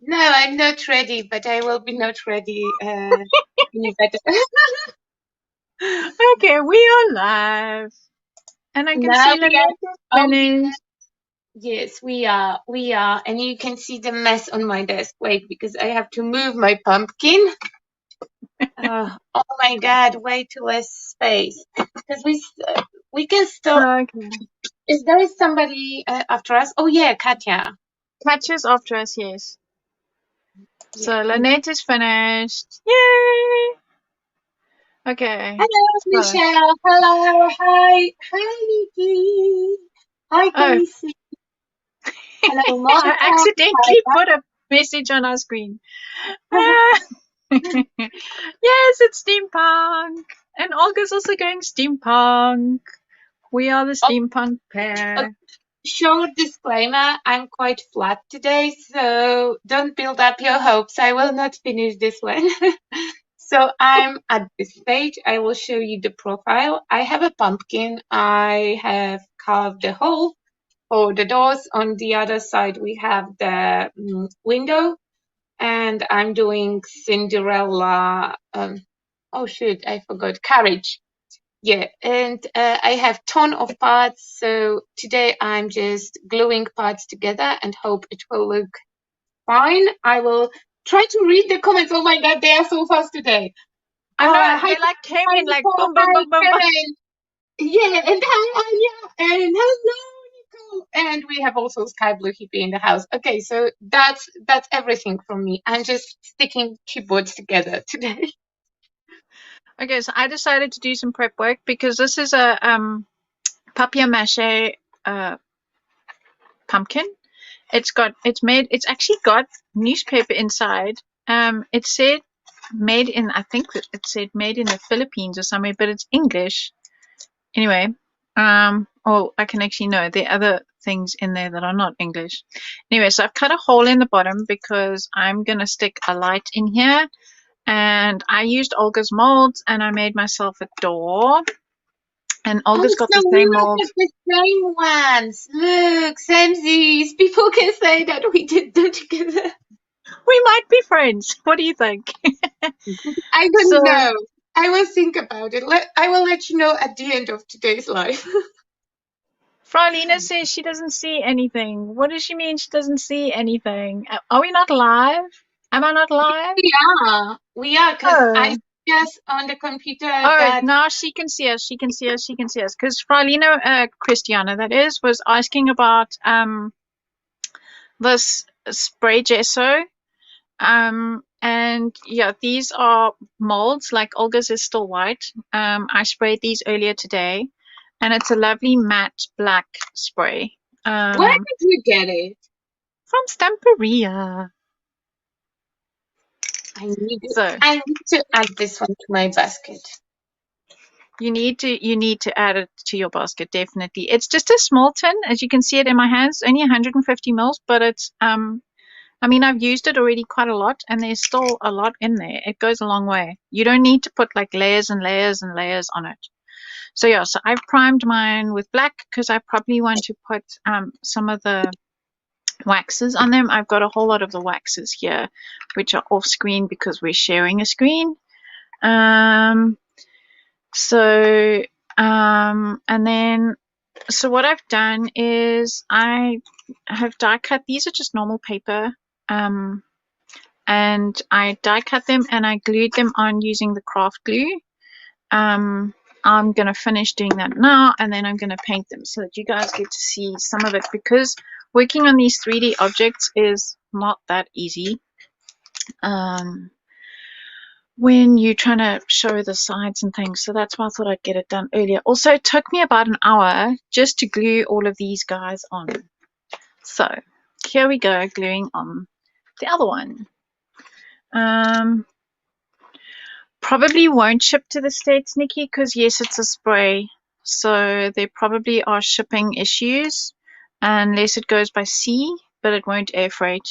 No, I'm not ready, but I will be not ready in a better. Okay, we are live. And I can Now see we Lynette are. is Oh, finished. yes, we are. We are. And you can see the mess on my desk. Wait, because I have to move my pumpkin. Oh my God, way too less space. Because we can still. Okay. Is there somebody after us? Oh yeah, Katya. Catches after us, yes. Yeah. So And Lynette is finished. Yay! Okay. hello, So, Michelle. Hello. Hi. Hi, Nikki. Hi, oh, Casey. Hello, I Monica. Hi. accidentally put a message on our screen. Ah. Yes, it's steampunk. And Olga's also going steampunk. We are the Oh, steampunk a pair. short disclaimer. I'm quite flat today, so don't build up your hopes. I will not finish this one. So I'm at this stage. I will show you the profile. I have a pumpkin. I have carved a hole for the doors. On the other side, we have the window, and I'm doing Cinderella. Oh shoot, I forgot carriage. Yeah, and I have ton of parts. So today I'm just gluing parts together and hope it will look fine. I will try to read the comments. Oh my God, they are so fast today. I know, Hi, they like came hi, in like Nicole. boom, boom, Hi, boom, boom, boom. Karen. Yeah, and hi, Anya. And hello, Nicole. And we have also Sky Blue Hippie in the house. Okay, so that's everything from me. I'm just sticking keyboards together today. Okay, so I decided to do some prep work because this is a papier mâché uh, pumpkin. It's actually got newspaper inside. It said made in, I think it said made in the Philippines or somewhere, but it's English. Anyway, oh, I can actually know there are other things in there that are not English. Anyway, so I've cut a hole in the bottom because I'm gonna stick a light in here. And I used Olga's molds and I made myself a door. And Oh, Olga's got so the we same might mold. have the same ones. Look, samesies. People can say that we did them together. We might be friends. What do you think? I So, don't know. I will think about it. I will let you know at the end of today's live. Fraulina says she doesn't see anything. What does she mean she doesn't see anything? Are we not live? Am I not live? We are, because I Oh. just on the computer Oh, that. now she can see us. She can see us. She can see us. Because Fraulina, Christiana, that is, was asking about this spray gesso. And yeah, these are molds. Like Olga's is still white. I sprayed these earlier today, and it's a lovely matte black spray. Where Um, did you get it? from Stamperia. I need it. So I need to add this one to my basket. you need to add it to your basket, definitely. It's just a small tin, as you can see it in my hands, only 150 mils, but it's I mean, I've used it already quite a lot, and there's still a lot in there. It goes a long way. You don't need to put like layers and layers and layers on it. So yeah, so I've primed mine with black because I probably want to put some of the waxes on them. I've got a whole lot of the waxes here, which are off screen because we're sharing a screen. Um, so and then so what I've done is I have die cut. These are just normal paper. And I die cut them and I glued them on using the craft glue. Um, I'm going to finish doing that now, and then I'm going to paint them so that you guys get to see some of it, because working on these 3D objects is not that easy when you're trying to show the sides and things. So that's why I thought I'd get it done earlier. Also, it took me about an hour just to glue all of these guys on. So here we go, gluing on the other one. Probably won't ship to the States, Nikki, because yes, it's a spray. So there probably are shipping issues unless it goes by sea, but it won't air freight.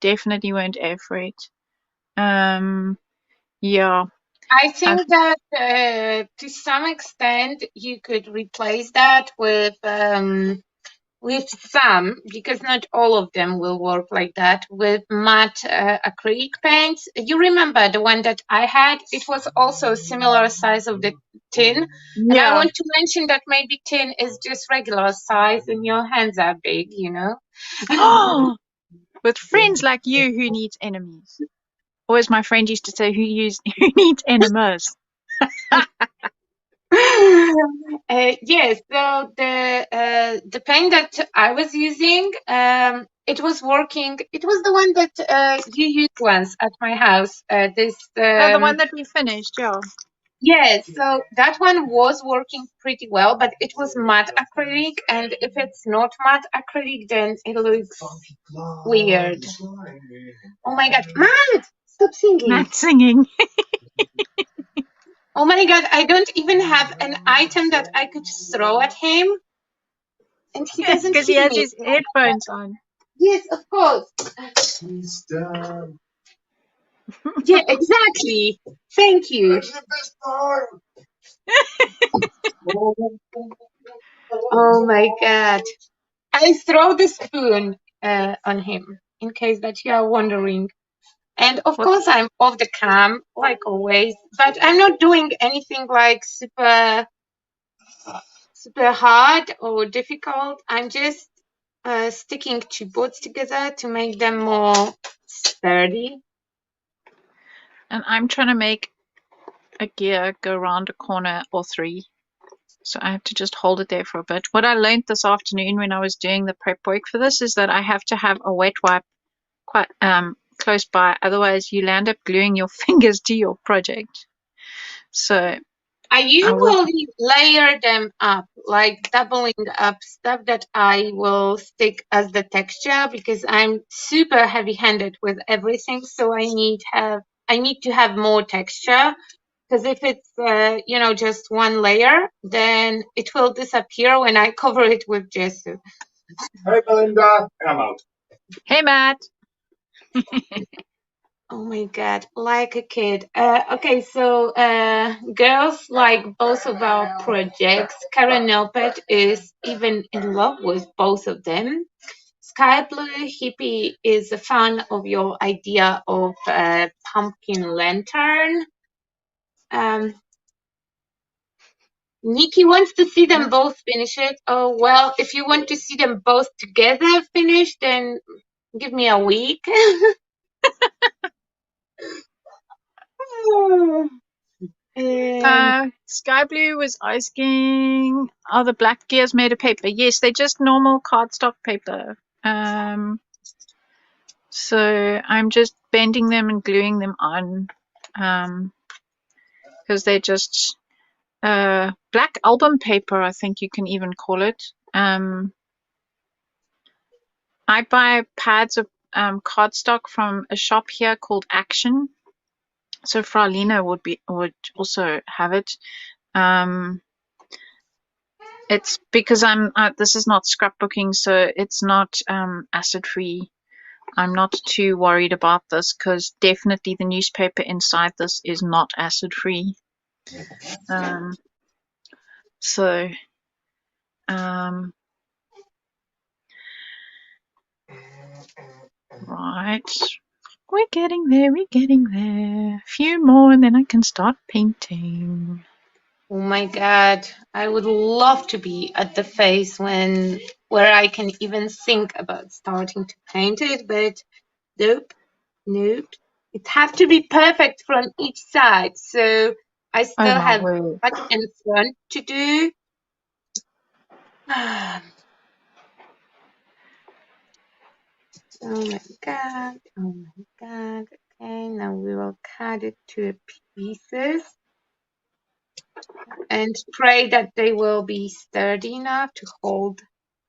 Definitely won't air freight. Yeah. I I've, think that to some extent you could replace that with with some, because not all of them will work like that, with matte acrylic paints. You remember the one that I had? It was also similar size of the tin. And I Yeah. want to mention that maybe tin is just regular size and your hands are big, you know? Oh, with friends like you, who needs enemies? Or as my friend used to say, who needs enemas? Yes, so the pen that I was using, it was working. It was the one that you used once at my house. This Oh, the one that we finished, yeah. Yes, so that one was working pretty well, but it was matte acrylic, and if it's not matte acrylic, then it looks weird. Oh my God, Matt, stop singing. Matt singing. Oh my God, I don't even have an item that I could throw at him, and he doesn't Because he hear has me. his headphones on. Yes, of course. Yeah, exactly. Thank you. Oh my God. I throw the spoon on him in case that you are wondering. And of What? course, I'm off the cam like always, but I'm not doing anything like super hard or difficult. I'm just sticking two boards together to make them more sturdy. And I'm trying to make a gear go around a corner or three. So I have to just hold it there for a bit. What I learned this afternoon when I was doing the prep work for this is that I have to have a wet wipe quite close by, otherwise you'll end up gluing your fingers to your project. So I I will. usually layer them up, like doubling up stuff that I will stick as the texture because I'm super heavy-handed with everything. So I need to have more texture because if it's just one layer, then it will disappear when I cover it with gesso. Hey, Belinda. And I'm out. Hey, Matt. Oh my God, like a kid. Okay, so girls like both of our projects. Karen Nelpet is even in love with both of them. Sky Blue Hippie is a fan of your idea of a pumpkin lantern. Um, Nikki wants to see them both finish it. Oh, well, if you want to see them both together finished, then give me a week. Sky Blue was asking, are the black gears made of paper? Yes, they're just normal cardstock paper. So I'm just bending them and gluing them on, because they're just black album paper, I think you can even call it. I buy pads of cardstock from a shop here called Action. So Fralina would also have it. It's because this is not scrapbooking, so it's not acid free. I'm not too worried about this because definitely the newspaper inside this is not acid free. So right, we're getting there. We're getting there. A few more, and then I can start painting. Oh my God, I would love to be at the phase where I can even think about starting to paint it, but nope, nope. It has to be perfect from each side. So I Oh still my have word. back and front to do. Oh my God, oh my God. Okay, now we will cut it to pieces and pray that they will be sturdy enough to hold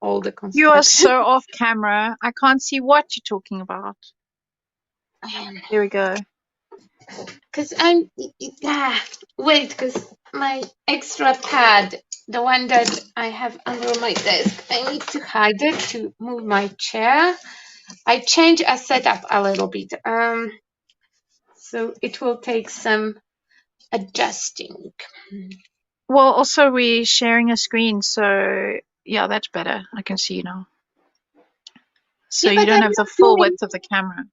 all the You are construction. so off camera. I can't see what you're talking about. There we go. Because wait, because my extra pad, the one that I have under my desk, I need to hide it to move my chair. I change a setup a little bit. So it will take some adjusting. Well, also we're sharing a screen, so yeah, that's better. I can see you now. So Yeah, you but don't I'm have the not full doing. width of the camera.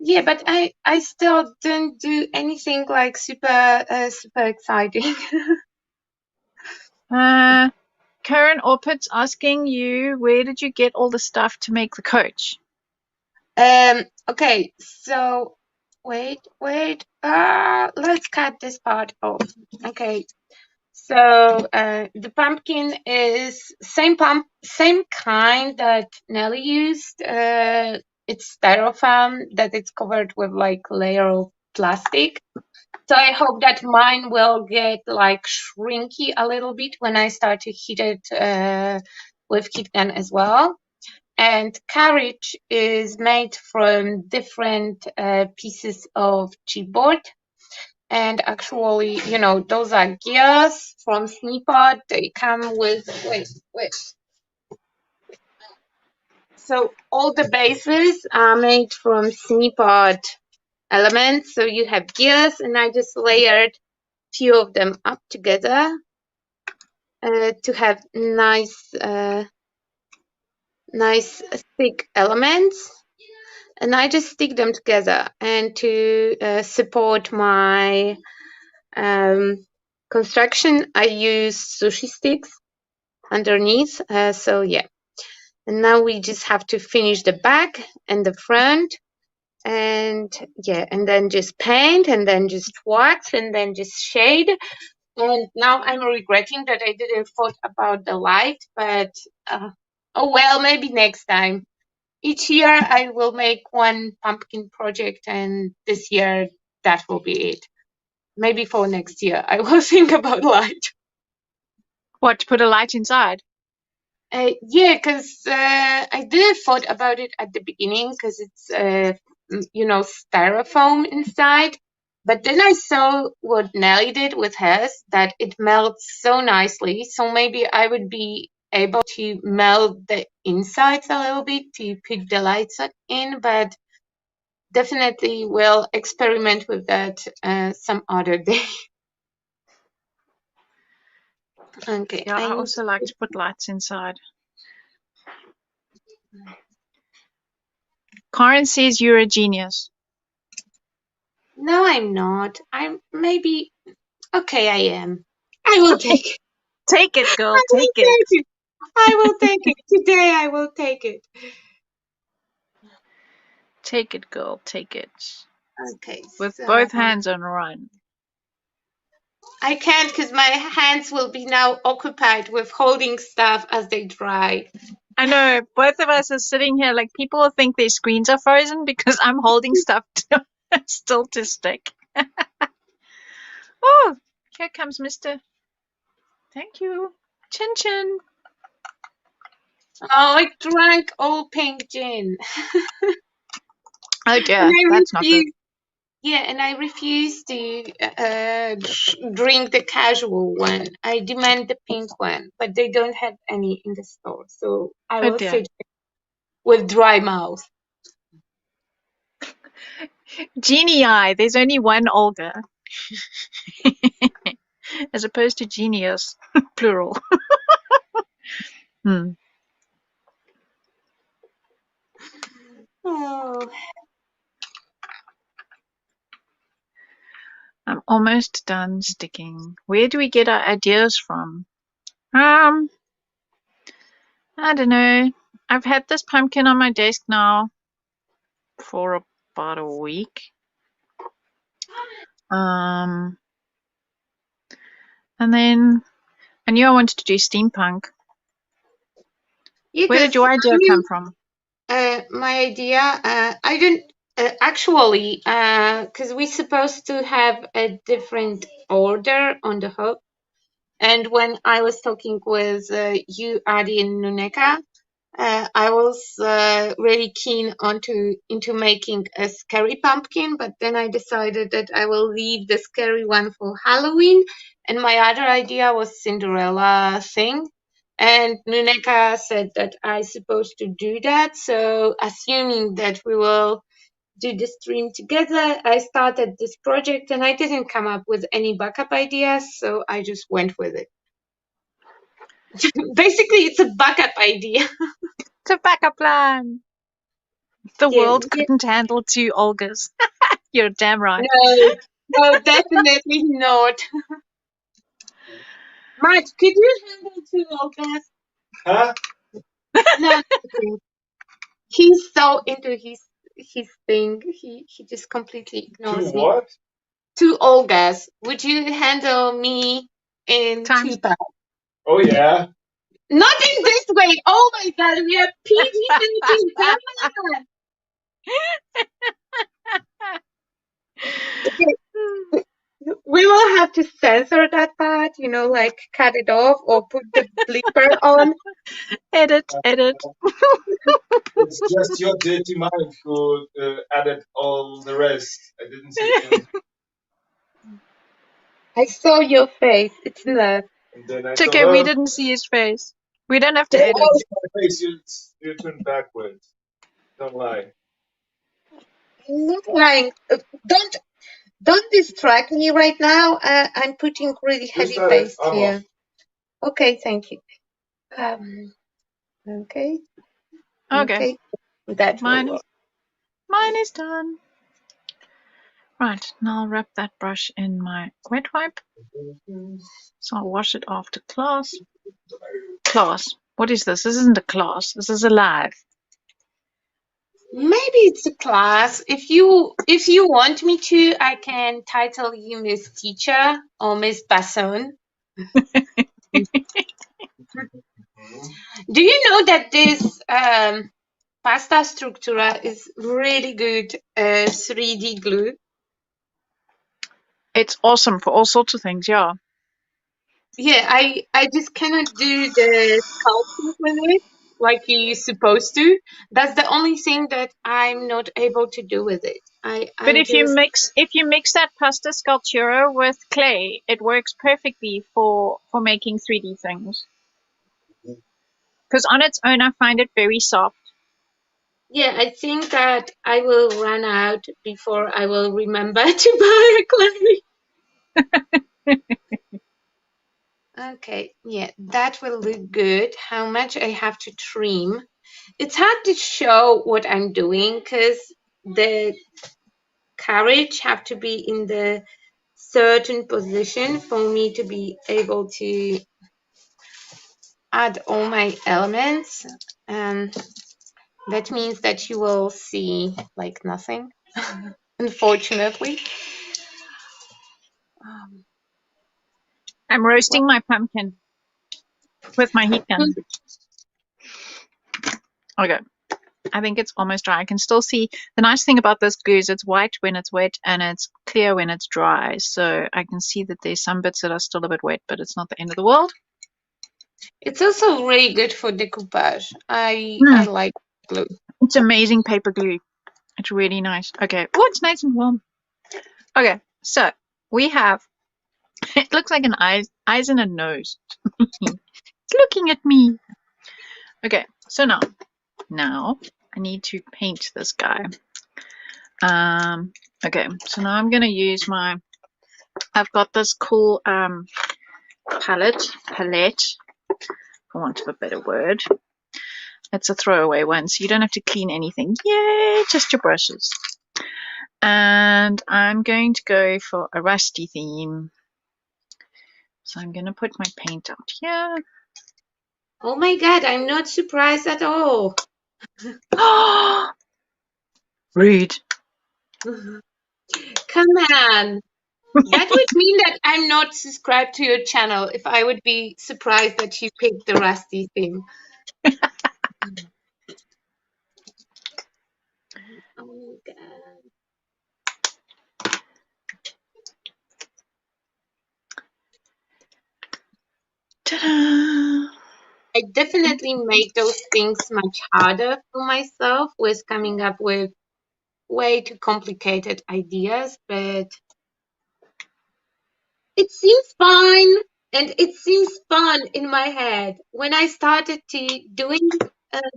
Yeah, but I still don't do anything like super exciting. Karen Orpit's asking you, where did you get all the stuff to make the coach? Okay, so wait. Let's cut this part off. Okay. So the pumpkin is same kind that Nelly used. It's styrofoam that it's covered with like layer of plastic. So I hope that mine will get like shrinky a little bit when I start to heat it with heat gun as well. And carriage is made from different pieces of chipboard. And actually, those are gears from Sneapod. They come with, wait. So all the bases are made from Sneapod elements. So you have gears, and I just layered few of them up together to have nice thick elements. And I just stick them together and to support my construction, I use sushi sticks underneath. So yeah, and now we just have to finish the back and the front, and yeah, and then just paint, and then just wax, and then just shade. And now I'm regretting that I didn't thought about the light, but oh well, maybe next time. Each year I will make one pumpkin project, and this year that will be it. Maybe for next year I will think about light. What, to put a light inside? Yeah, because I did thought about it at the beginning because it's styrofoam inside. But then I saw what Nelly did with hers, that it melts so nicely. So maybe I would be able to melt the insides a little bit to put the lights in. But definitely will experiment with that some other day. Okay. Yeah, I also like to put lights inside. Karen says you're a genius. No, I'm not. I'm maybe. Okay, I am. I will take it. Take it, girl. I will Take it. take it. I will take it. Today I will take it. Take it, girl. Take it. Okay. With So both hands on run. I can't because my hands will be now occupied with holding stuff as they dry. I know, both of us are sitting here like people will think their screens are frozen because I'm holding stuff still to stick. Oh, here comes Mr. Thank you. Chin chin. Oh, I drank all pink gin. Oh dear, that's not good. Yeah, and I refuse to drink the casual one. I demand the pink one, but they don't have any in the store. So I Oh will dear. sit with dry mouth. Genie eye. There's only one Olga. As opposed to genius, plural. Oh. I'm almost done sticking. Where do we get our ideas from? I don't know. I've had this pumpkin on my desk now for about a week. And then I knew I wanted to do steampunk. Yeah, Where did your idea come from? my idea, I didn't actually, because we're supposed to have a different order on the hub. And when I was talking with you, Adi and Nuneka, I was really keen into making a scary pumpkin, but then I decided that I will leave the scary one for Halloween. And my other idea was Cinderella thing. And Nuneka said that I supposed to do that. So assuming that we will do the stream together, I started this project and I didn't come up with any backup ideas, so I just went with it. Basically, it's a backup idea. It's a backup plan. The Yeah, world couldn't handle 2 Olgas. You're damn right. no, definitely not. Matt, could you handle 2 Olgas? Huh? No, he's so into his thing. He just completely To ignores me. what? 2 Olgas. Would you handle me in Times 2 packs? Oh yeah. Not in this way. Oh my God, we are PG-13. Come on. Okay, we will have to censor that part, like cut it off or put the bleeper on. edit. It's just your dirty mind who added all the rest. I didn't say anything. I saw your face. It's love. And then I It's saw okay, we her. didn't see his face. We don't have to Oh, edit. my face, you turned backwards. Don't lie. I'm not lying. Don't distract me right now. I'm putting really Just heavy add it. paste I'm off. here. Okay, thank you. Okay, Okay. that will work. Mine is done. Right, now I'll wrap that brush in my wet wipe. So I'll wash it after class. Class. What is this? This isn't a class. This is a live. Maybe it's a class. If you want me to, I can title you Miss Teacher or Miss Basson. Do you know that this pasta structura is really good 3D glue? It's awesome for all sorts of things, yeah. Yeah, I just cannot do the sculpting with it like you're supposed to. That's the only thing that I'm not able to do with it. But I'm if you just mix that pasta sculptura with clay, it works perfectly for making 3D things. Because on its own, I find it very soft. yeah, I think that I will run out before I will remember to buy a clay. Okay, yeah, that will look good. How much I have to trim. It's hard to show what I'm doing because the carriage have to be in the certain position for me to be able to add all my elements. And that means that you will see like nothing, unfortunately. I'm roasting my pumpkin with my heat gun. Okay. I think it's almost dry. I can still see. The nice thing about this glue is it's white when it's wet and it's clear when it's dry. So I can see that there's some bits that are still a bit wet, but it's not the end of the world. It's also really good for decoupage. I like glue. It's amazing paper glue. It's really nice. Okay. Oh, it's nice and warm. Okay. So we have, it looks like an eyes and a nose. It's looking at me. Okay. So now I need to paint this guy. Okay. So now I'm going to use I've got this cool, palette, for want of a better word. It's a throwaway one, so you don't have to clean anything. Yay, just your brushes. And I'm going to go for a rusty theme. So I'm going to put my paint out here. Oh my God, I'm not surprised at all. Rude. Come on. That would mean that I'm not subscribed to your channel if I would be surprised that you picked the rusty thing. Oh my God. Ta-da! I definitely make those things much harder for myself with coming up with way too complicated ideas, but it seems fine and it seems fun in my head. When I started to doing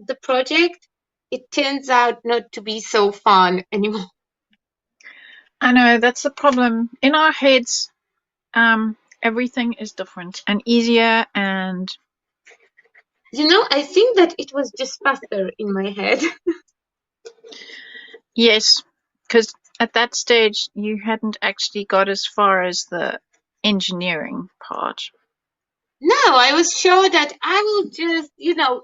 the project, it turns out not to be so fun anymore. I know, that's the problem. In our heads, everything is different and easier and I think that it was just faster in my head. Yes, because at that stage you hadn't actually got as far as the engineering part. No, I was sure that I will just,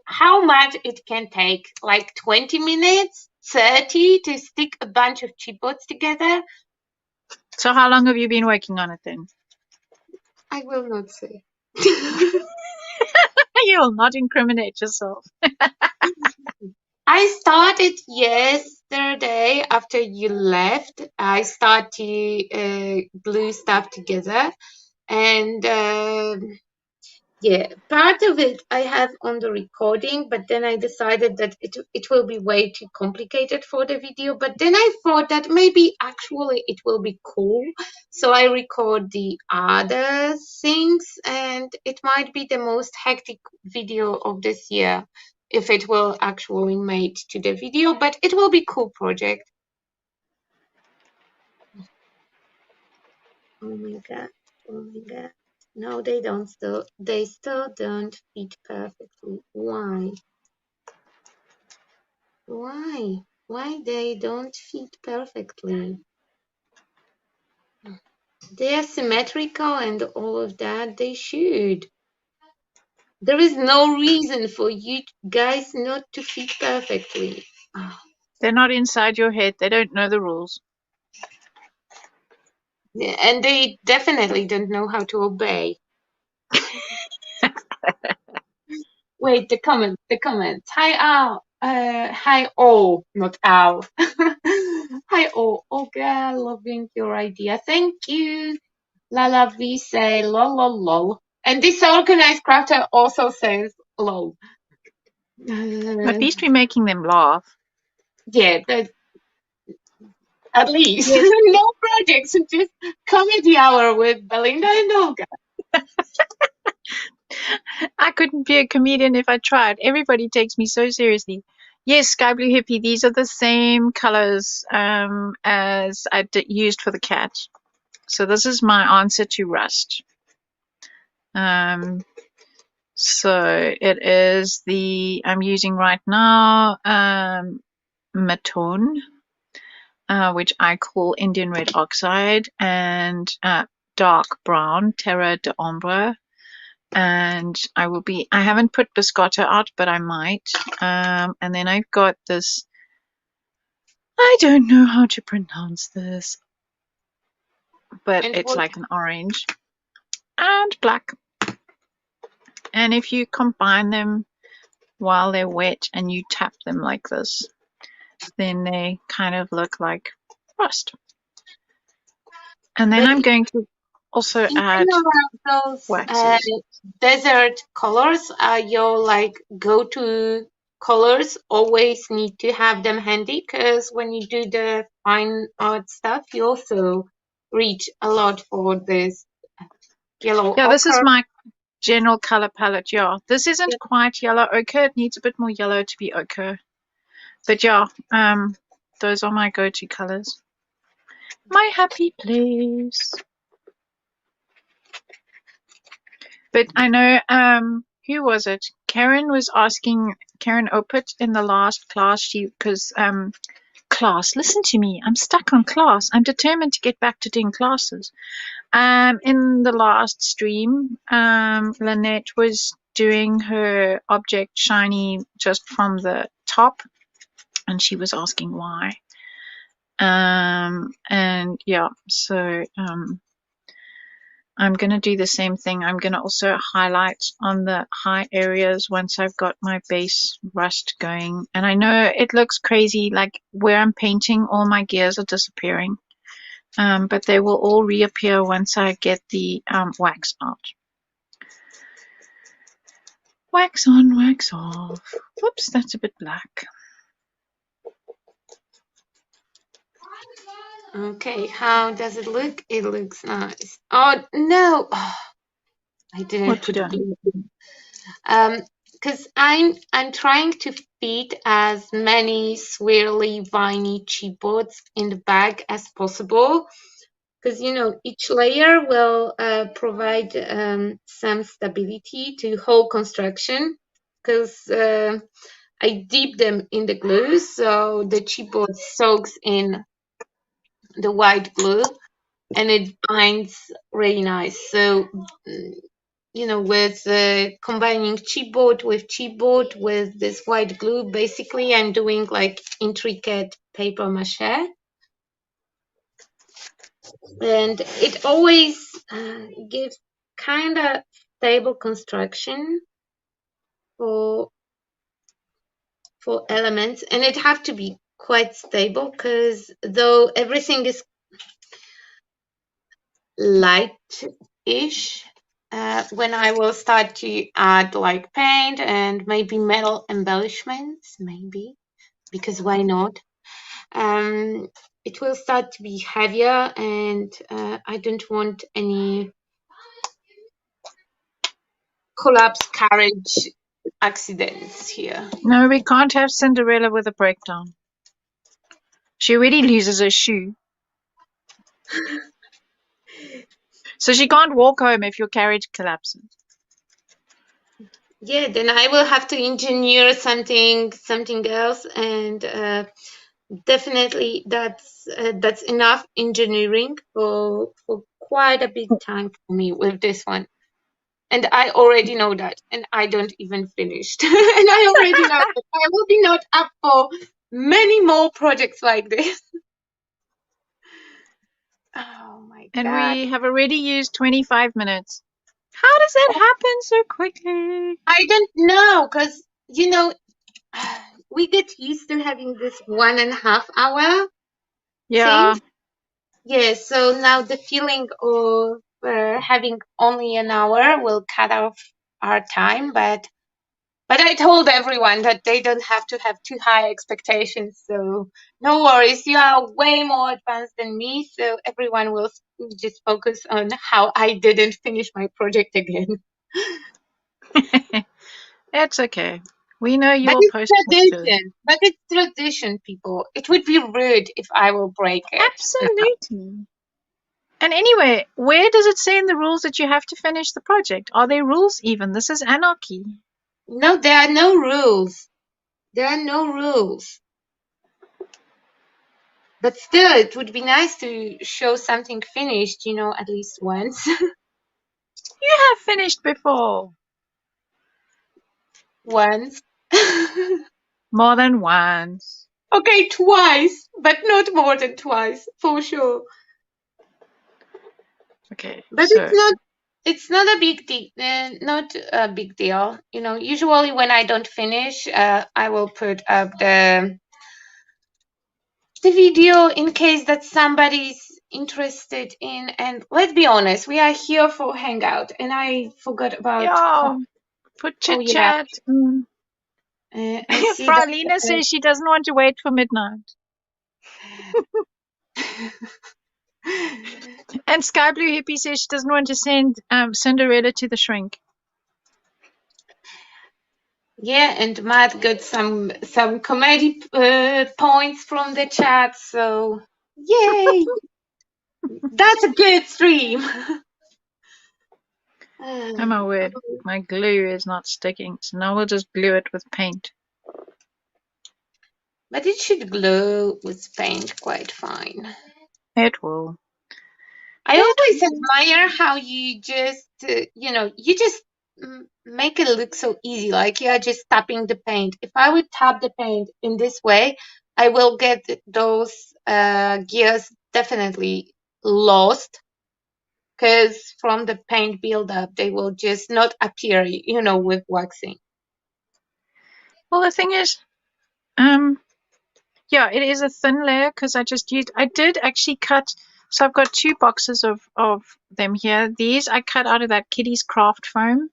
how much it can take, like 20 minutes, 30 to stick a bunch of chipboards together. So how long have you been working on it then? I will not say. You will not incriminate yourself. I started yesterday after you left. I started to glue stuff together, and yeah, part of it I have on the recording, but then I decided that it will be way too complicated for the video. But then I thought that maybe actually it will be cool, so I record the other things, and it might be the most hectic video of this year if it will actually made to the video, but it will be cool project. Oh my god. Oh my god. No, they don't still don't fit perfectly. Why? Why they don't fit perfectly? They are symmetrical and all of that. They should. There is no reason for you guys not to fit perfectly. Oh. They're not inside your head. They don't know the rules. Yeah, and they definitely don't know how to obey. Wait, the comment. Hi, Al. Hi, all, not Al. Hi, all. Okay, loving your idea. Thank you. Lala V say lol lol lol. And this organized crafter also says lol. At least we're making them laugh. Yeah, that, at least. Yes. No projects, just comedy hour with Belinda and Olga. I couldn't be a comedian if I tried. Everybody takes me so seriously. Yes, Sky Blue Hippie, these are the same colors as I used for the cat. So this is my answer to rust. So it is I'm using right now Matone, which I in Indian red oxide, and dark brown, Terra de Ombre. And I haven't put biscotta out, but I might. And then I've got this, I don't know how to pronounce this, but And it's what, like an orange and black. And if you combine them while they're wet and you tap them like this, then they kind of look like rust. And then but I'm going to also even add around those waxes. desert colors are your like go-to colors. Always need to have them handy because when you do the fine art stuff, you also reach a lot for this yellow Yeah, this is ochre. my general color palette. Yeah, this isn't quite yellow ochre. It needs a bit more yellow to be ochre. But yeah, those are my go-to colors. My happy place. But I know, who was it? Karen was asking, Karen Opit in the last class, class, listen to me, I'm stuck on class. I'm determined to get back to doing classes. In the last stream, Lynette was doing her object shiny just from the top, and she was asking why. And yeah, so I'm going to do the same thing. I'm going to also highlight on the high areas once I've got my base rust going. And I know it looks crazy, like where I'm painting, all my gears are disappearing. But they will all reappear once I get the wax out. Wax on, wax off. Whoops, that's a bit black. Okay, how does it look? It looks nice. Oh no, oh, I didn't What put you done? glue. Because I'm trying to fit as many swirly, viney chipboards in the bag as possible. Because each layer will provide some stability to whole construction. Because I dip them in the glue so the chipboard soaks in the white glue and it binds really nice. So with combining chipboard with this white glue, basically I'm doing like intricate paper mache, and it always gives kind of stable construction for elements, and it have to be quite stable because though everything is light-ish, when I will start to add like paint and maybe metal embellishments, maybe, because why not? It will start to be heavier, and I don't want any collapse carriage accidents here. No, we can't have Cinderella with a breakdown. She already loses her shoe. So she can't walk home if your carriage collapses. Yeah, then I will have to engineer something else, and definitely that's enough engineering for quite a big time for me with this one. And I already know that, and I don't even finished. And I already know that I will be not up for many more projects like this. Oh my And God. we have already used 25 minutes. How does that happen so quickly? I don't know, because, we get used to having this 1.5 hour Yeah. thing. Yeah, so now the feeling of having only an hour will cut off our time, but I told everyone that they don't have to have too high expectations, so no worries. You are way more advanced than me, so everyone will just focus on how I didn't finish my project again. It's okay. We know you But will it's post pictures. tradition. But it's tradition, people. It would be rude if I will break it. Absolutely. And anyway, where does it say in the rules that you have to finish the project? Are there rules even? This is anarchy. No, there are no rules. There are no rules. But still, it would be nice to show something finished, at least once. You have finished before. Once. More than once. Okay, twice, but not more than twice, for sure. Okay, But so it's not a big deal. Not a big deal. Usually when I don't finish, I will put up the video in case that somebody's interested in. And let's be honest, we are here for hangout, and I forgot about. yeah, for Oh chit yeah. chat. I see that. Fralina says she doesn't want to wait for midnight. And Sky Blue Hippie says she doesn't want to send Cinderella to the shrink. Yeah, and Matt got some comedy points from the chat, so yay! That's a good stream. Oh my word, my glue is not sticking, so now we'll just glue it with paint. But it should glow with paint quite fine. It will. I always admire how you just, you just make it look so easy, like you are just tapping the paint. If I would tap the paint in this way, I will get those gears definitely lost, because from the paint buildup, they will just not appear, with waxing. Well, the thing is, yeah, it is a thin layer because I did actually cut. So I've got 2 boxes of them here. These I cut out of that Kitty's Craft foam.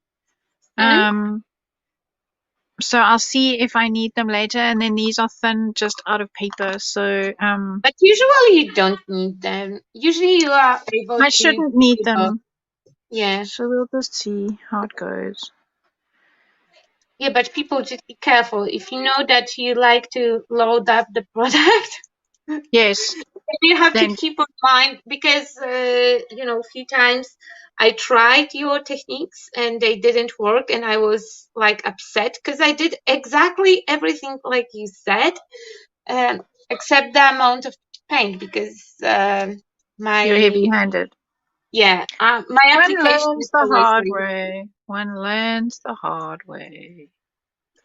So I'll see if I need them later. And then these are thin, just out of paper. So But usually you don't need them. Usually you are able I to. shouldn't need them. Yeah. So we'll just see how it goes. Yeah, but people just be careful. If you know that you like to load up the product, Yes. you have to Then keep in mind, because a few times I tried your techniques and they didn't work, and I was like upset because I did exactly everything like you said, except the amount of paint, because You're my heavy-handed. my One application learns is the always hard like, way. One learns the hard way.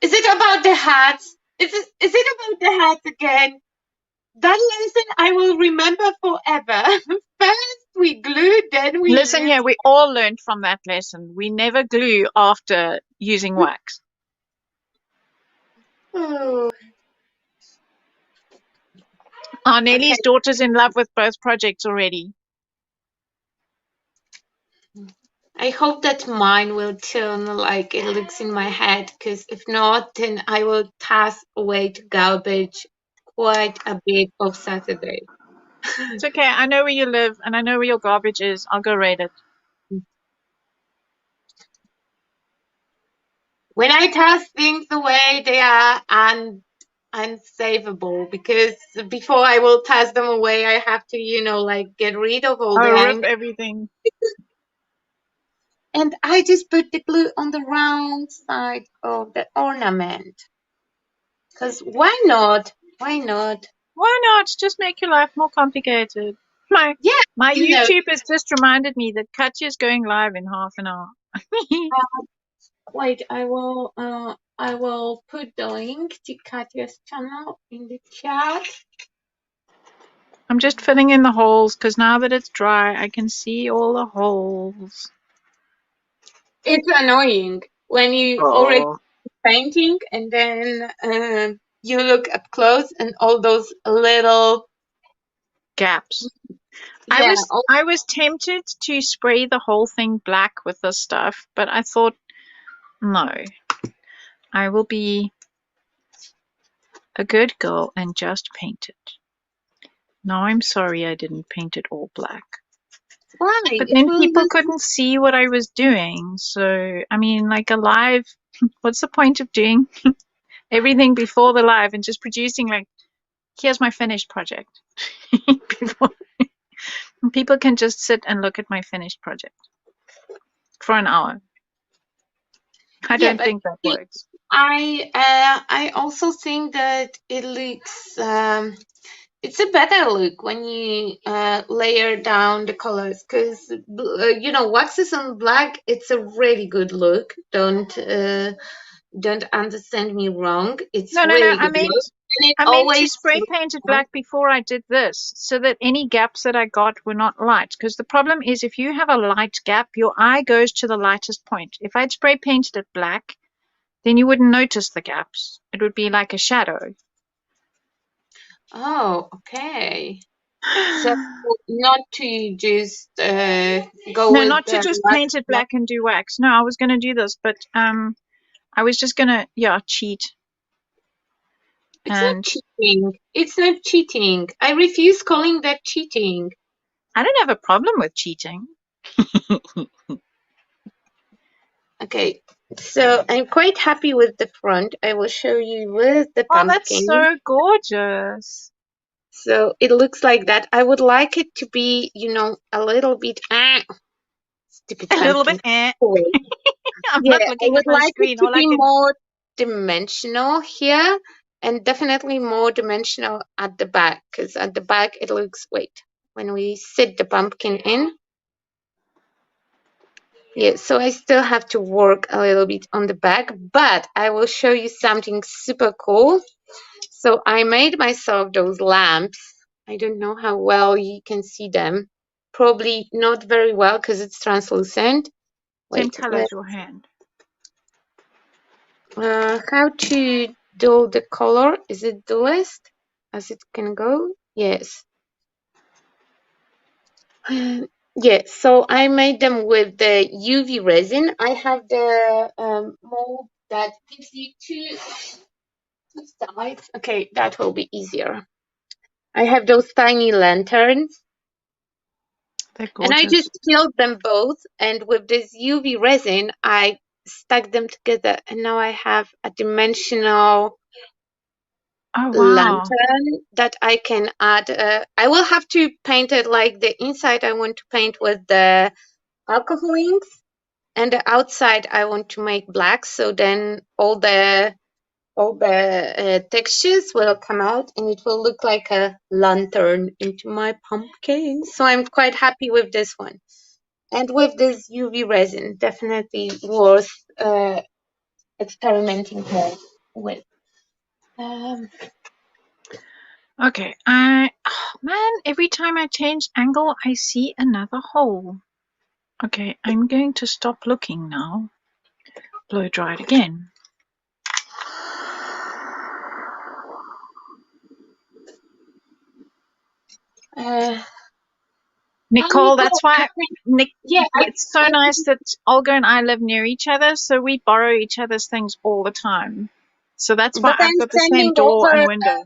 is it about the hats? Is it about the hats again? That lesson I will remember forever. First we glue, then we Listen use. here, we all learned from that lesson. We never glue after using wax. Oh, Nellie's okay. daughter's in love with both projects already. I hope that mine will turn like it looks in my head, because if not, then I will toss away to garbage quite a bit of Saturday. It's okay. I know where you live and I know where your garbage is. I'll go raid it. When I toss things away, they are unsavable, because before I will toss them away, I have to, like get rid of all the I'll rip anger. everything. And I just put the glue on the round side of the ornament. Because why not? Why not? Why not? Just make your life more complicated. My Yeah, YouTube has just reminded me that Katya's going live in half an hour. wait, I will put the link to Katya's channel in the chat. I'm just filling in the holes because now that it's dry, I can see all the holes. It's annoying when you already painting and then you look up close and all those little gaps. Yeah. I was tempted to spray the whole thing black with this stuff, but I thought, no, I will be a good girl and just paint it. Now I'm sorry I didn't paint it all black. Why? But It then will people look. couldn't see what I was doing. So, I mean, like a live, what's the point of doing everything before the live and just producing like, here's my finished project. People can just sit and look at my finished project for an hour. I don't think that works. I also think that it looks it's a better look when you layer down the colors, because waxes on black, it's a really good look. Don't understand me wrong. It's No. really I good look. And it meant to always spray paint it black before I did this, so that any gaps that I got were not light. Because the problem is, if you have a light gap, your eye goes to the lightest point. If I'd spray painted it black, then you wouldn't notice the gaps. It would be like a shadow. Oh, okay. So not to just go No, with not to the just wax. paint it black and do wax. No, I was going to do this, but I was just going to, cheat. It's not cheating. It's not cheating. I refuse calling that cheating. I don't have a problem with cheating. Okay, so I'm quite happy with the front. I will show you with the pumpkin. Oh, that's so gorgeous. So it looks like that. I would like it to be, a little bit stupid pumpkin. A little bit I'm not looking at my screen. I would like it to be more dimensional here, and definitely more dimensional at the back, because at the back it looks, when we sit the pumpkin in. Yeah, so I still have to work a little bit on the back, but I will show you something super cool. So I made myself those lamps. I don't know how well you can see them. Probably not very well because it's translucent. Same color as your hand. How to dull the color? Is it dullest as it can go? Yes. Yeah, so I made them with the UV resin. I have the mold that gives you two sides. Okay, that will be easier. I have those tiny lanterns. They're gorgeous. And I just filled them both, and with this UV resin, I stuck them together, and now I have a dimensional lantern that I can add. I will have to paint it like the inside. I want to paint with the alcohol inks, and the outside I want to make black, so then all the textures will come out and it will look like a lantern into my pumpkin. So I'm quite happy with this one. And with this UV resin, definitely worth experimenting more with. Okay, oh man, every time I change angle, I see another hole. Okay, I'm going to stop looking now. Blow dry it again. Nicole, that's why it's so nice that Olga and I live near each other, so we borrow each other's things all the time. So that's why I've got the same door and window.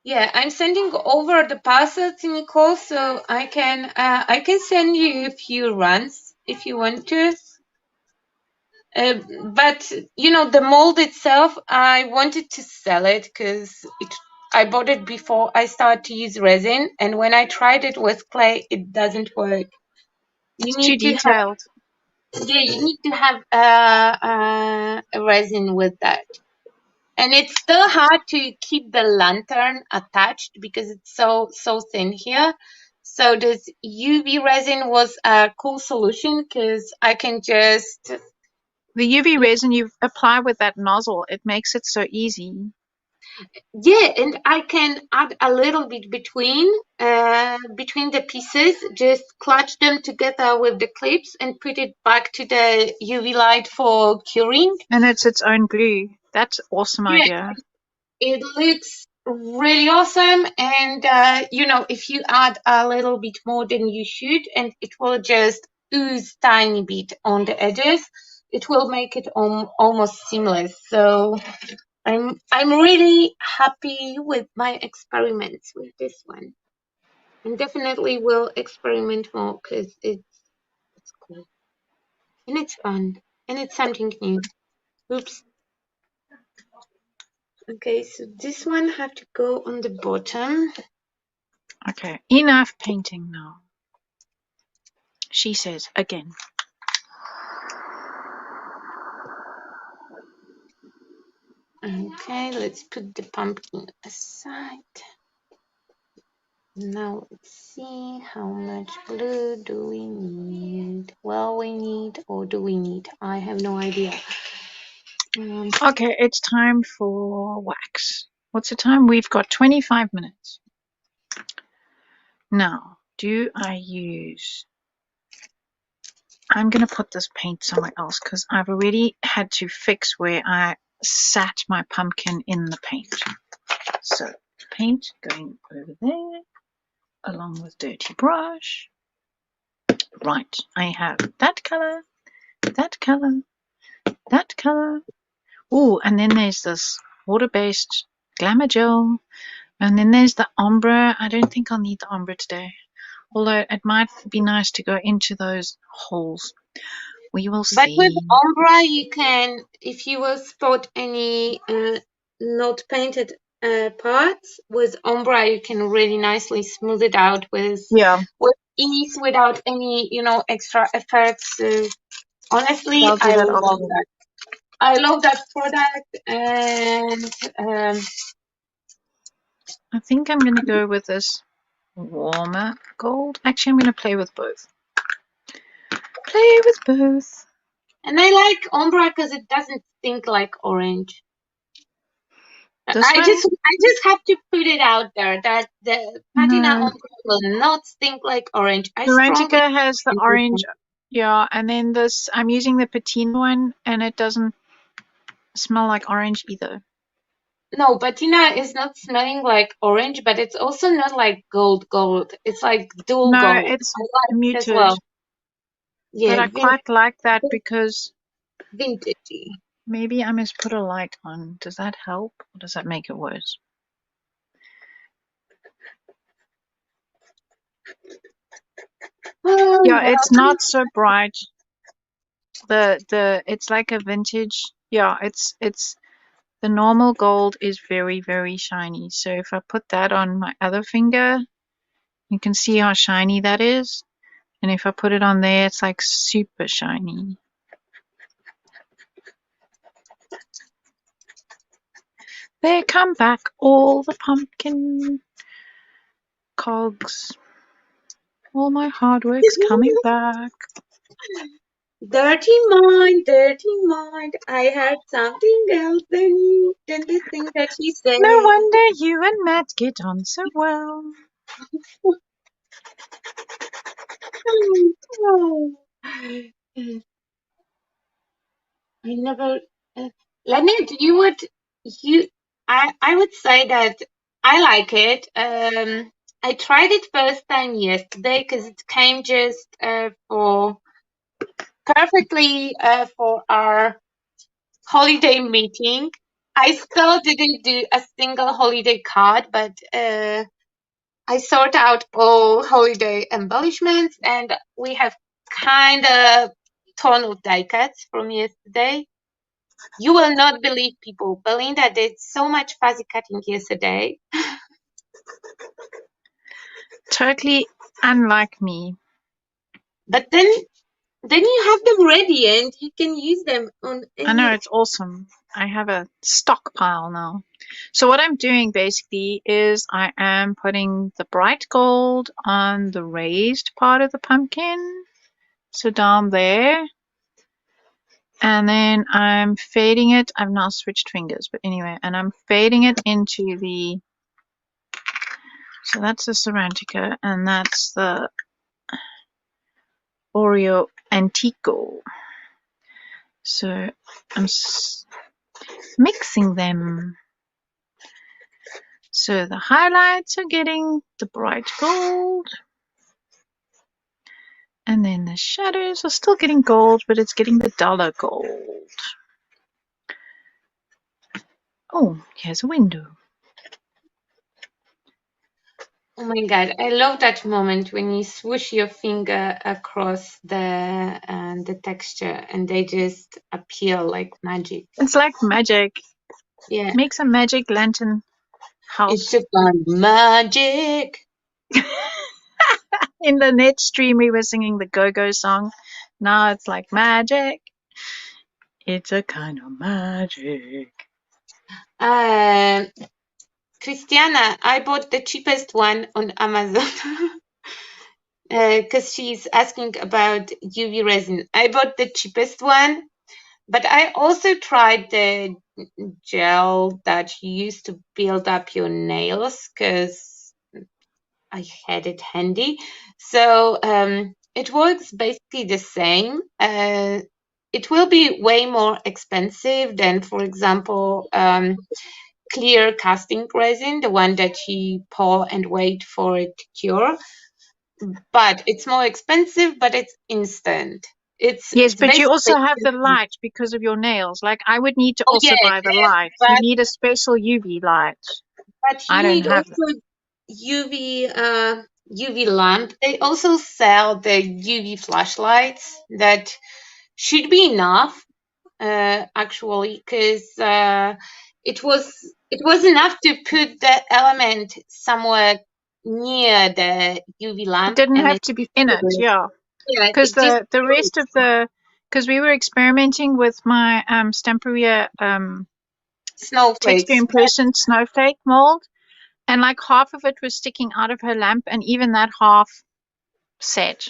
I'm sending over the parcel to Nicole, so I can send you a few runs if you want to. But the mold itself, I wanted to sell it because I bought it before I started to use resin, and when I tried it with clay, it doesn't work. It's too detailed. You need to have a resin with that. And it's still hard to keep the lantern attached because it's so thin here. So this UV resin was a cool solution because I can just... The UV resin you apply with that nozzle, it makes it so easy. Yeah, and I can add a little bit between the pieces, just clutch them together with the clips and put it back to the UV light for curing. And it's its own glue. That's an awesome idea. It looks really awesome, and if you add a little bit more than you should, and it will just ooze tiny bit on the edges, it will make it almost seamless. So I'm really happy with my experiments with this one, and definitely will experiment more because it's cool and it's fun and it's something new. Oops. Okay, so this one have to go on the bottom. Okay, enough painting now, she says again. Okay, let's put the pumpkin aside. Now let's see how much glue do we need. Well, we need, or do we need? I have no idea. Okay, it's time for wax. What's the time? We've got 25 minutes. Now, do I use... I'm going to put this paint somewhere else because I've already had to fix where I sat my pumpkin in the paint. So, paint going over there, along with dirty brush. Right, I have that color, that color, that color. Oh, and then there's this water-based glamour gel. And then there's the ombre. I don't think I'll need the ombre today. Although it might be nice to go into those holes. We will see. But with ombre, you can, if you will spot any not painted parts, with ombre, you can really nicely smooth it out with ease without any, extra efforts. Honestly, I love that. I love that product, and I think I'm going to go with this warmer gold. Actually, I'm going to play with both. Play with both. And I like ombre because it doesn't stink like orange. I just have to put it out there that the patina ombre will not stink like orange. Romantica has the orange, yeah, and then this, I'm using the patina one, and it doesn't smell like orange either. No, patina is not smelling like orange, but it's also not like gold. It's like dual gold. No, it's muted. As well. Yeah, but I quite like that because vintagey. Maybe I must put a light on. Does that help, or does that make it worse? Yeah, it's not so bright. It's like a vintage. Yeah, it's the normal gold is very, very shiny. So if I put that on my other finger, you can see how shiny that is. And if I put it on there, it's like super shiny. There come back all the pumpkin cogs. All my hard work's coming back. Dirty mind, dirty mind. I had something else than the thing that she said. No wonder you and Matt get on so well. I never, Leonard, I would say that I like it. I tried it first time yesterday because it came just for perfectly for our holiday meeting. I still didn't do a single holiday card, but I sort out all holiday embellishments, and we have kind of ton of die cuts from yesterday. You will not believe, people. Belinda did so much fuzzy cutting yesterday. Totally unlike me. But then you have them ready and you can use them on any... I know, it's awesome. I have a stockpile now. So what I'm doing basically is I am putting the bright gold on the raised part of the pumpkin. So down there. And then I'm fading it. I've now switched fingers, but anyway, and I'm fading it into the... So that's the Serantica, and that's the Oreo Antico. So I'm mixing them. So the highlights are getting the bright gold. And then the shadows are still getting gold, but it's getting the duller gold. Oh, here's a window. Oh my god, I love that moment when you swoosh your finger across the texture and they just appear like magic. It's like magic. Yeah. Makes a magic lantern house. It's just like magic. In the net stream, we were singing the Go-Go song. Now it's like magic. It's a kind of magic. Christiana, I bought the cheapest one on Amazon because she's asking about UV resin. I bought the cheapest one, but I also tried the gel that you use to build up your nails because I had it handy. So it works basically the same. It will be way more expensive than, for example, clear casting resin, the one that you pour and wait for it to cure. But it's more expensive, but it's instant. Yes, but you also have the basically... light because of your nails. Like I would need to also buy the light. You need a special UV light. But you need also UV lamp. They also sell the UV flashlights that should be enough, actually, because it was enough to put the element somewhere near the UV lamp. It didn't have to be in it, yeah. Because the rest of the... Because we were experimenting with my Stamperia texture impression snowflake mold, and like half of it was sticking out of her lamp, and even that half set.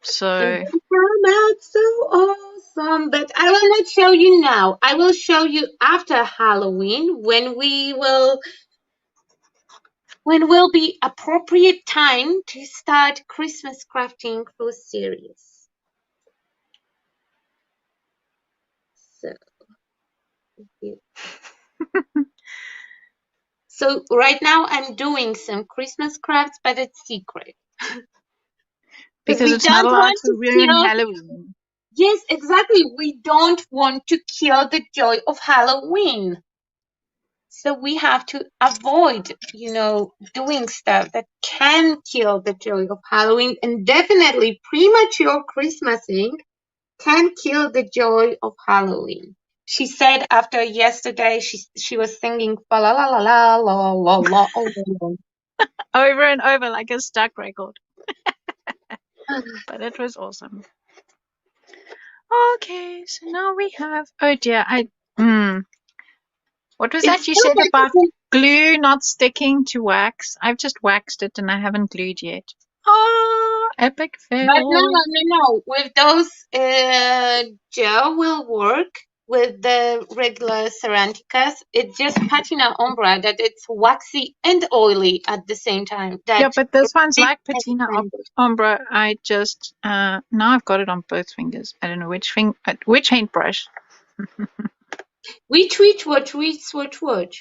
So it came out so awesome, but I will not show you now. I will show you after Halloween when will be appropriate time to start Christmas crafting for serious. So, so right now I'm doing some Christmas crafts, but it's secret. Because it's not allowed to ruin Halloween. Yes, exactly. We don't want to kill the joy of Halloween. So we have to avoid, doing stuff that can kill the joy of Halloween, and definitely premature Christmasing can kill the joy of Halloween. She said after yesterday, she was singing fa la la la la la la la over and over like a stuck record. But it was awesome. Okay, so now we have. Oh dear, what was that you still said about better glue not sticking to wax? I've just waxed it and I haven't glued yet. Oh, epic But no, fail. no. With those, gel will work. With the regular Ceranticas, it's just patina umbra that it's waxy and oily at the same time. Yeah, That but this one's it's like patina ombre. I just now I've got it on both fingers. I don't know which which paintbrush. which, what?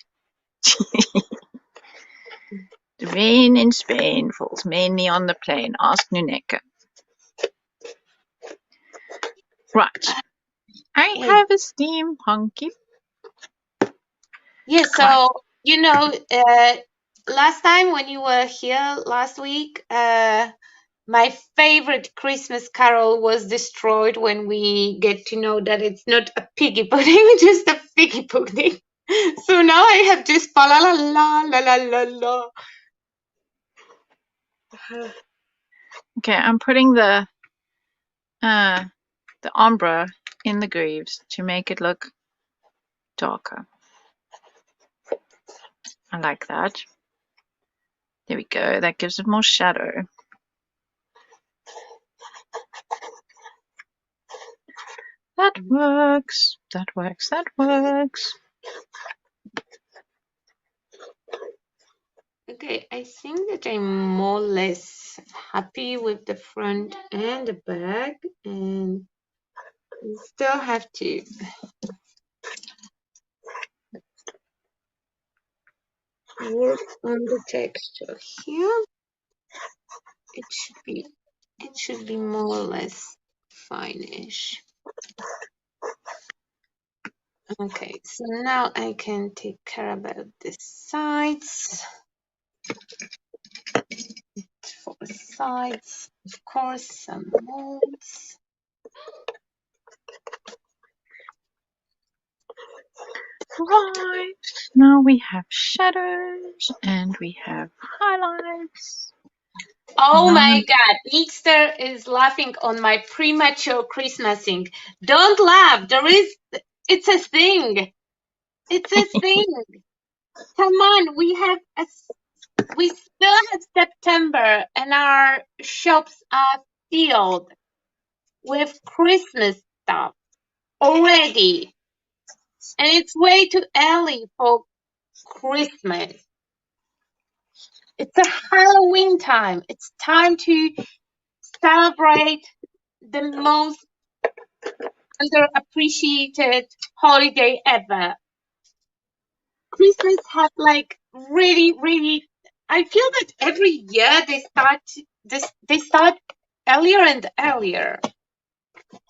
The rain in Spain falls mainly on the plain. Ask Nuneka. Right. I Wait. have a steampunky. Yeah, so you know, last time when you were here last week, my favorite Christmas carol was destroyed when we get to know that it's not a piggy pudding, just a piggy pudding. So now I have just fa la la la la la la la. Okay, I'm putting the ombre in the grooves to make it look darker. I like that. There we go. That gives it more shadow. That works. That works. That works. Okay, I think that I'm more or less happy with the front and the back, and we still have to work on the texture here. It should be more or less fine-ish. Okay, so now I can take care about the sides. For the sides, of course, some molds. Right. Now we have shadows and we have highlights. Oh my God, Easter is laughing on my premature Christmasing. Don't laugh. It's a thing. It's a thing. Come on, we still have September and our shops are filled with Christmas stuff already. And it's way too early for Christmas. It's a Halloween time. It's time to celebrate the most underappreciated holiday ever. Christmas has like really. I feel that every year they start earlier and earlier.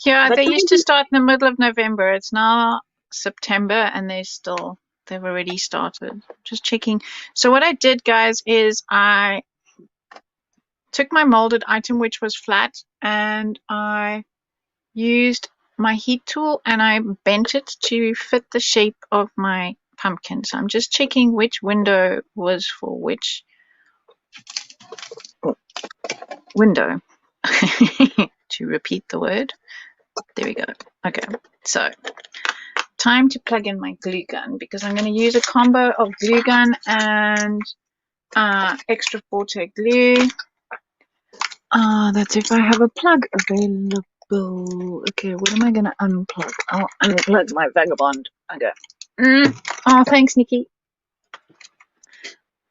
Yeah, But they used to maybe, start in the middle of November. It's now September and they've already started. Just checking. So what I did, guys, is I took my molded item, which was flat, and I used my heat tool and I bent it to fit the shape of my pumpkin. So I'm just checking which window was for which window. To repeat the word. There we go. Okay, so time to plug in my glue gun because I'm going to use a combo of glue gun and extra forte glue. That's if I have a plug available. Okay, what am I going to unplug? I'll unplug my vagabond. Okay. Oh, thanks, Nikki.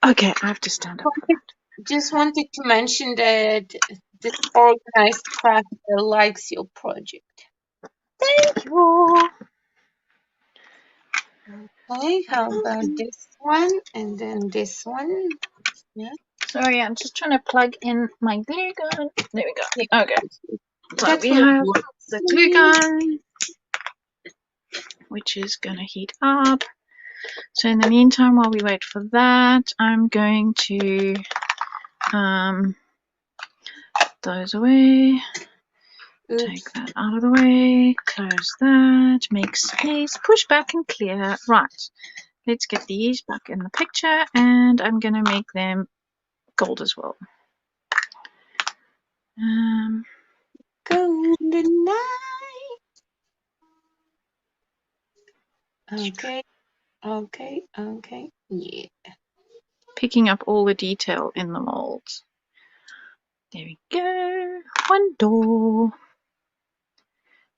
Okay, I have to stand up for that. just wanted to mention that this organized crafter likes your project. Thank you. Okay, how about this one and then this one? Yeah. Sorry, I'm just trying to plug in my glue gun. There we go. Yeah. Okay. So That we will have work. the glue gun, which is going to heat up. So in the meantime, while we wait for that, I'm going to those away. Oops. Take that out of the way. Close that. Make space. Push back and clear. Right. Let's get these back in the picture, and I'm going to make them gold as well. Okay. Yeah. Picking up all the detail in the molds. There we go. One door.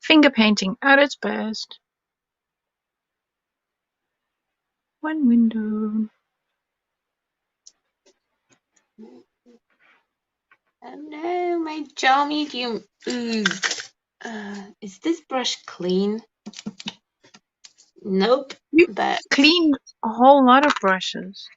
Finger painting at its best. One window. Oh no, my jaw medium oozed. Is this brush clean? Nope. You But cleaned a whole lot of brushes.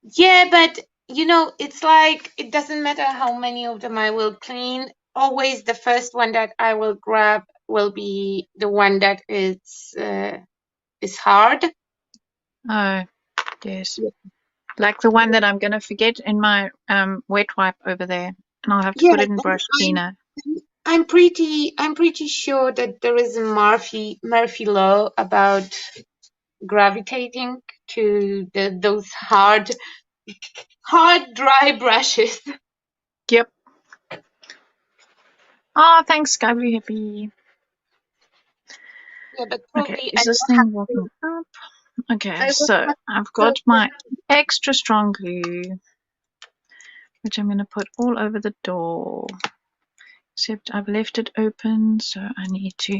yeah, but you know, it's like it doesn't matter how many of them I will clean. Always the first one that I will grab will be the one that is hard. Oh, yes. Yeah. Like the one that I'm going to forget in my wet wipe over there. And I'll have to Yeah, put it in brush cleaner. I'm pretty sure that there is a Murphy law about gravitating to those hard dry brushes. Yep. Oh, thanks, Gabby Hippie. Yeah, but Okay, probably is this thing walking up? Okay, I will so have I've to got my extra strong glue, which I'm going to put all over the door. Except I've left it open, so I need to...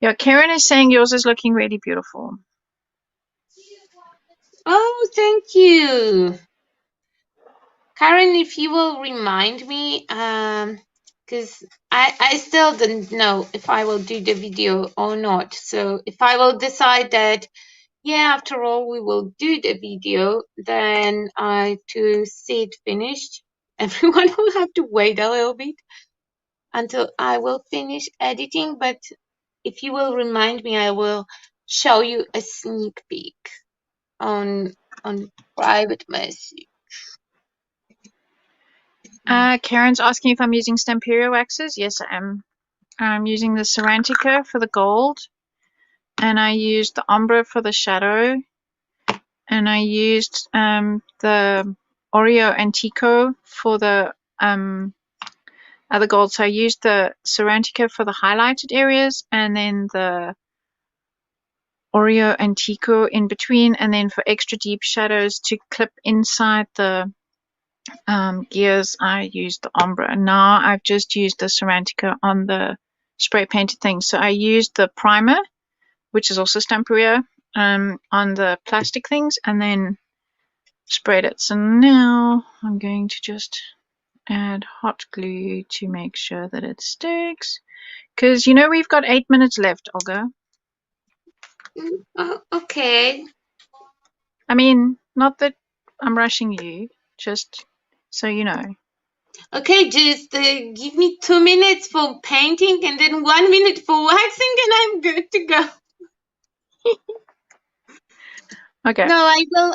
Yeah, Karen is saying yours is looking really beautiful. Oh, thank you. Karen, if you will remind me, because I still don't know if I will do the video or not. So if I will decide that, yeah, after all, we will do the video, then to see it finished, everyone will have to wait a little bit until I will finish editing. But if you will remind me, I will show you a sneak peek on private message. Karen's asking if I'm using Stamperio waxes. Yes, I am. I'm using the Cerantica for the gold, and I used the Ombre for the shadow, and I used the Oreo Antico for the other gold. So I used the Cerantica for the highlighted areas, and then the Oreo Antico in between, and then for extra deep shadows to clip inside the gears, I used the Ombre. And now I've just used the Cerantica on the spray painted thing. So I used the primer, which is also Stamperio, on the plastic things, and then sprayed it. So now I'm going to just add hot glue to make sure that it sticks. Because, you know, we've got 8 minutes left, Olga. Okay. I mean, not that I'm rushing you, just so you know. Okay, just give me 2 minutes for painting and then 1 minute for waxing, and I'm good to go. Okay. No,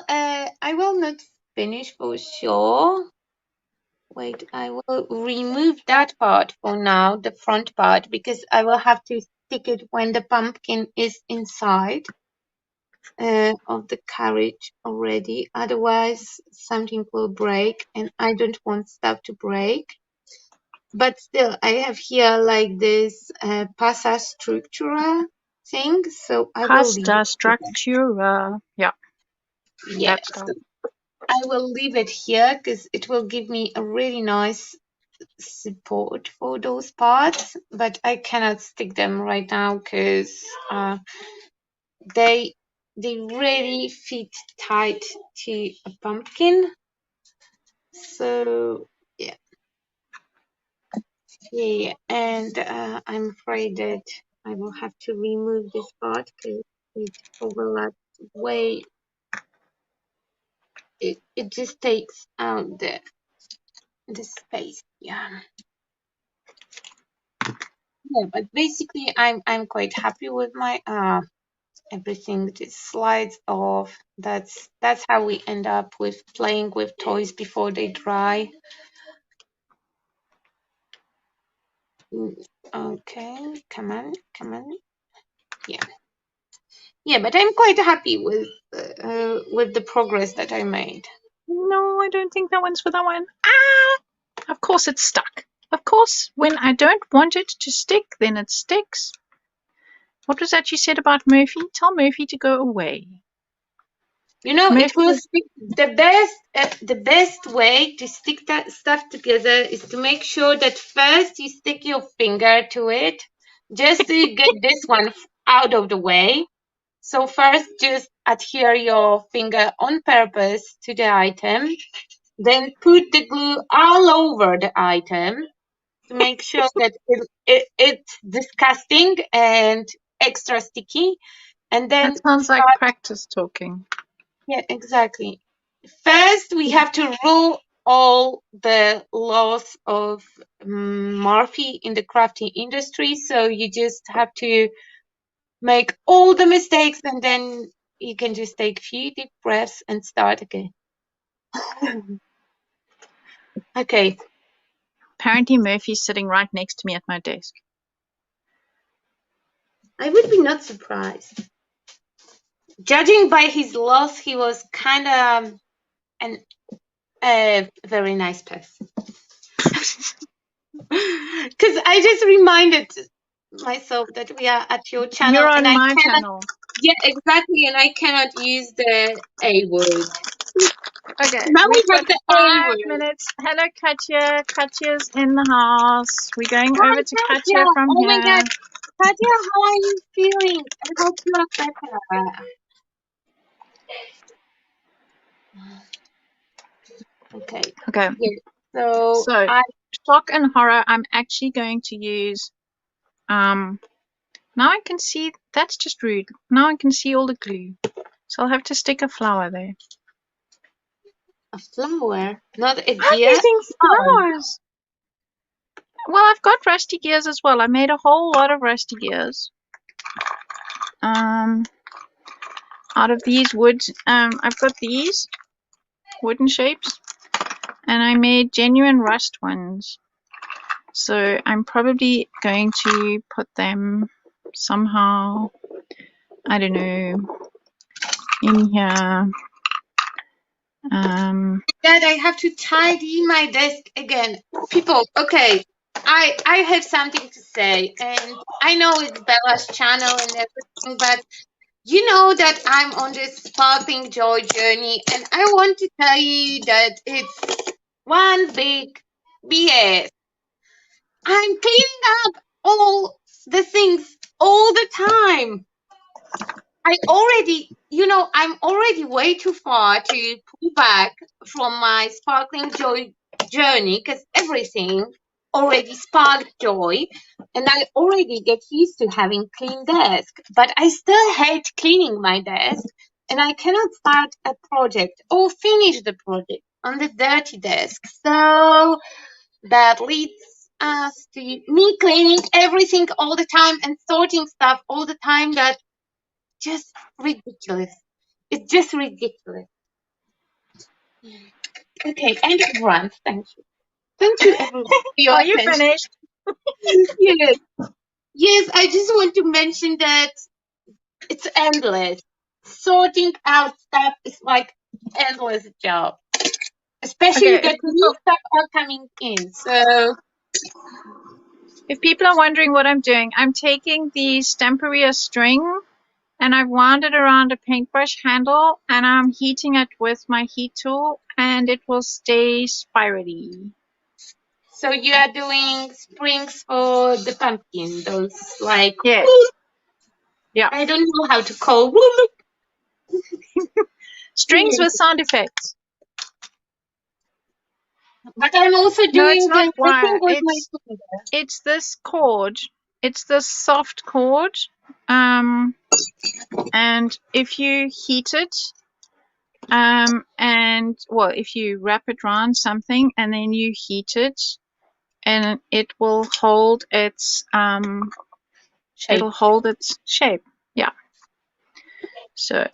I will not finish for sure. Wait, I will remove that part for now, the front part, because I will have to stick it when the pumpkin is inside of the carriage already. Otherwise, something will break, and I don't want stuff to break. But still, I have here like this pasta structura thing, so I will leave Pasta it. structura. Yeah, Yeah, that stuff. so I will leave it here because it will give me a really nice support for those parts, but I cannot stick them right now because they really fit tight to a pumpkin. So yeah, and I'm afraid that I will have to remove this part because it overlaps way. It just takes out the space. Yeah. Yeah, but basically I'm quite happy with my everything just slides off. That's how we end up with playing with toys before they dry. Okay, come on. Yeah, but I'm quite happy with the progress that I made. No, I don't think that one's for that one. Ah! Of course it's stuck. Of course, when I don't want it to stick, then it sticks. What was that you said about Murphy? Tell Murphy to go away. You know, Murphy it will stick. The best way to stick that stuff together is to make sure that first you stick your finger to it, just to get this one out of the way. So first, just adhere your finger on purpose to the item, then put the glue all over the item to make sure that it's disgusting and extra sticky, and That then sounds like start. practice talking. Yeah, exactly. First, we have to rule all the laws of Murphy in the crafting industry. So you just have to make all the mistakes, and then you can just take a few deep breaths and start again. Okay. Apparently Murphy's sitting right next to me at my desk. I would be not surprised. Judging by his loss, he was kind of a very nice person. Because I just reminded myself that we are at your channel. You're on and my channel. Yeah, exactly. And I cannot use the A word. Okay, Now we we've have got the A 5 word. minutes. Hello, Katya. Katya's in the house. We're going Hi, over to Katya. Katya from Oh my here. God. Katya, how are you feeling? I hope you are better. Okay. Okay, Yeah. So shock and horror, I'm actually going to use, now I can see, that's just rude. Now I can see all the glue. So I'll have to stick a flower there. a flower, not a I'm gear. using flowers. Well, I've got rusty gears as well. I made a whole lot of rusty gears. Out of these wood, I've got these wooden shapes, and I made genuine rust ones. So I'm probably going to put them somehow, I don't know, in here. Dad, I have to tidy my desk again. People, okay. I have something to say, and I know it's Bella's channel and everything, but you know that I'm on this sparkling joy journey, and I want to tell you that it's one big BS. I'm cleaning up all the things all the time. I'm already way too far to pull back from my sparkling joy journey because everything already sparked joy, and I already get used to having clean desk. But I still hate cleaning my desk, and I cannot start a project or finish the project on the dirty desk. So that leads us to me cleaning everything all the time and sorting stuff all the time. That just ridiculous. It's just ridiculous. Okay, end of rant. Thank you. Thank you, everyone, for your Are you attention. finished? Yes. Yes, I just want to mention that it's endless. Sorting out stuff is like endless job. Especially Okay, that new stuff are coming in. So if people are wondering what I'm doing, I'm taking the Stamperia string and I've wound it around a paintbrush handle and I'm heating it with my heat tool and it will stay spirally. so you are doing springs for the pumpkin, those like Yeah. Yeah. I don't know how to call Strings with sound effects. But I'm also No, it's doing not the thing wire. with my finger. It's this cord. It's this soft cord. And if you heat it, and well, if you wrap it around something and then you heat it, and it will hold its Shape. it'll hold its shape. Yeah. So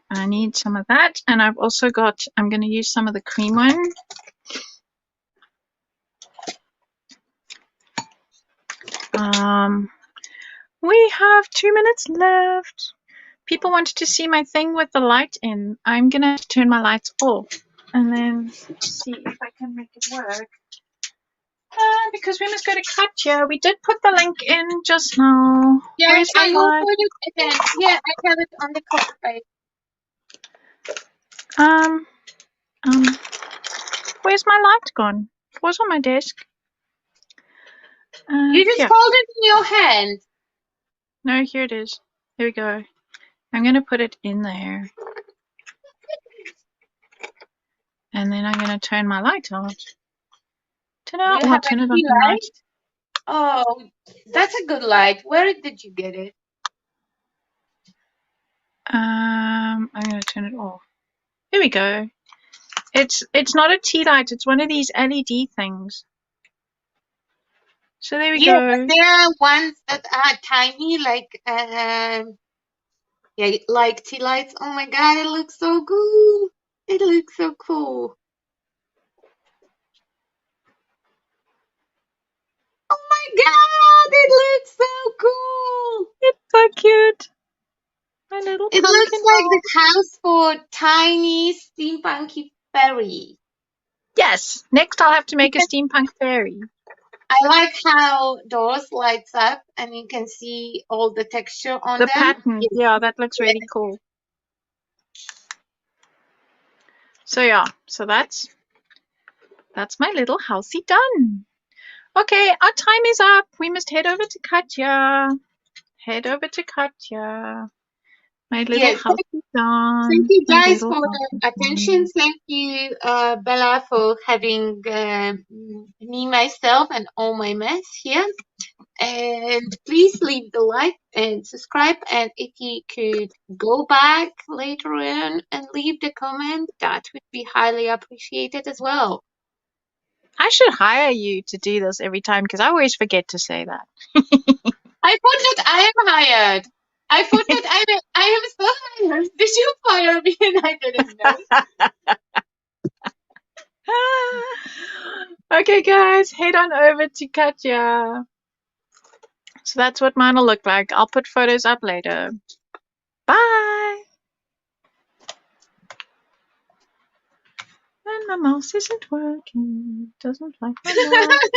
I need some of that, and I've also got. I'm going to use some of the cream one. We have 2 minutes left. People wanted to see my thing with the light in. I'm going to turn my lights off and then see if I can make it work. Because we must go to Katya. We did put the link in just now. Yes, Where's my I will light? put it again. Yeah, I have it on the cover page. Where's my light gone? It was on my desk. You just Here. hold it in your hand. No, here it is. There we go. I'm going to put it in there. And then I'm going to turn my light on. Ta-da! Do you Oh, I'll have turn a it on key tonight. light? Oh, that's a good light. Where did you get it? I'm going to turn it off. There we go. It's not a tea light. It's one of these LED things. So there we Yeah, but go. there are ones that are tiny, like yeah, like tea lights. Oh my god, it looks so cool. It looks so cool. Oh my god, it looks so cool. It's so cute. My little It looks pumpkin like doll. the house for tiny steampunky fairy. Yes. Next, I'll have to make a steampunk fairy. I like how doors lights up and you can see all the texture on The them. pattern. Yeah, that looks really cool. So yeah, so that's my little housey done. Okay, our time is up. We must head over to Katya. Head over to Katya. My little Yes, house is done. thank you My guys little for house is the attention. done. Thank you, Bella, for having me, myself, and all my mess here. And please leave the like and subscribe. And if you could go back later on and leave the comment, that would be highly appreciated as well. I should hire you to do this every time because I always forget to say that. I thought that I am hired. I thought that I am so hired. Did you fire me and I didn't know? Okay, guys, head on over to Katya. So that's what mine will look like. I'll put photos up later. Bye. And my mouse isn't working. Doesn't like my mouse.